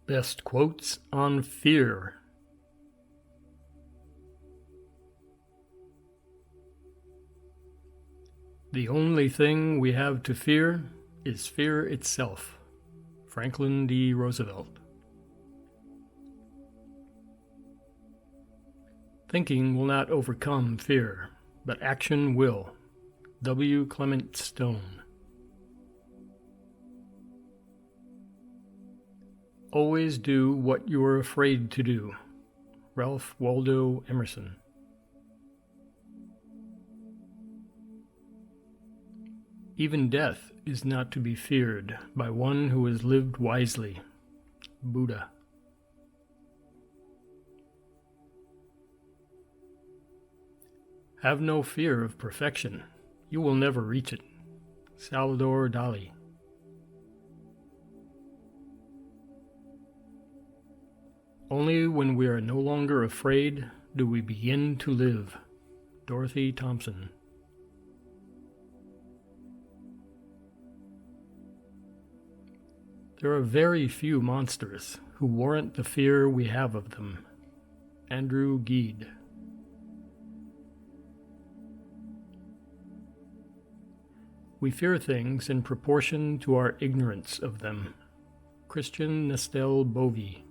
Best quotes on fear. The only thing we have to fear is fear itself. Franklin D. Roosevelt. Thinking will not overcome fear, but action will. W. Clement Stone. Always do what you are afraid to do. Ralph Waldo Emerson. Even death is not to be feared by one who has lived wisely. Buddha. Have no fear of perfection. You will never reach it. Salvador Dali. Only when we are no longer afraid do we begin to live. Dorothy Thompson. There are very few monsters who warrant the fear we have of them. Andrew Gede. We fear things in proportion to our ignorance of them. Christian Nestel Bovy.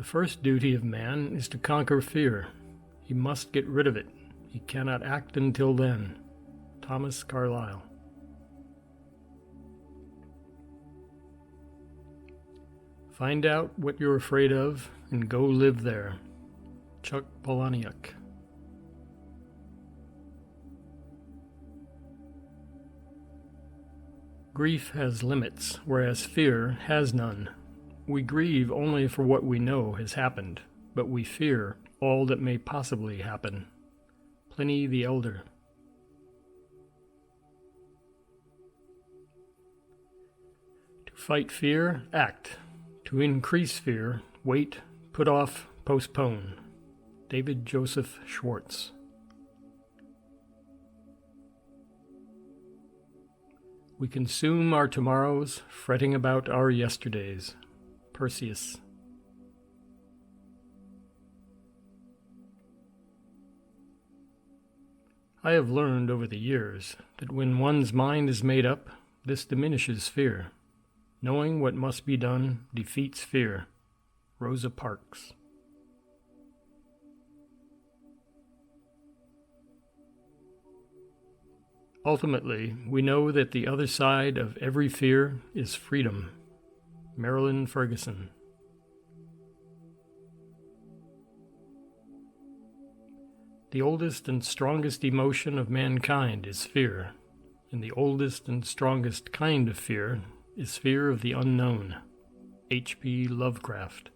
The first duty of man is to conquer fear. He must get rid of it. He cannot act until then. Thomas Carlyle. Find out what you're afraid of and go live there. Chuck Palahniuk. Grief has limits, whereas fear has none. We grieve only for what we know has happened, but we fear all that may possibly happen. Pliny the Elder. To fight fear, act. To increase fear, wait, put off, postpone. David Joseph Schwartz. We consume our tomorrows, fretting about our yesterdays. Perseus. I have learned over the years that when one's mind is made up, this diminishes fear. Knowing what must be done defeats fear. Rosa Parks. Ultimately, we know that the other side of every fear is freedom. Marilyn Ferguson. The oldest and strongest emotion of mankind is fear, and the oldest and strongest kind of fear is fear of the unknown. H.P. Lovecraft.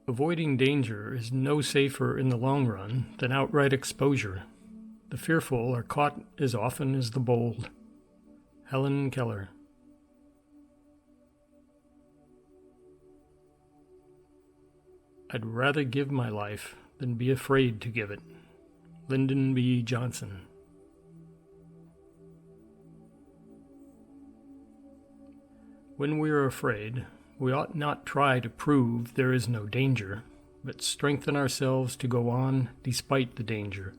Avoiding danger is no safer in the long run than outright exposure. The fearful are caught as often as the bold. Helen Keller. I'd rather give my life than be afraid to give it. Lyndon B. Johnson. When we are afraid, we ought not try to prove there is no danger, but strengthen ourselves to go on despite the danger.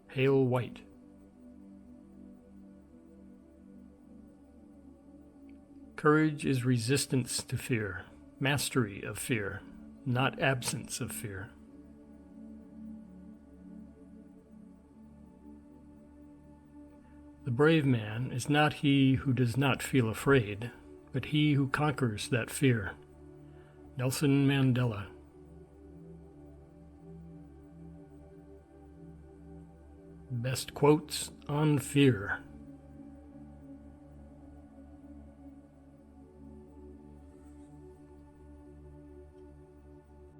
Hale White. Courage is resistance to fear, mastery of fear, not absence of fear. The brave man is not he who does not feel afraid, but he who conquers that fear. Nelson Mandela. Best quotes on fear.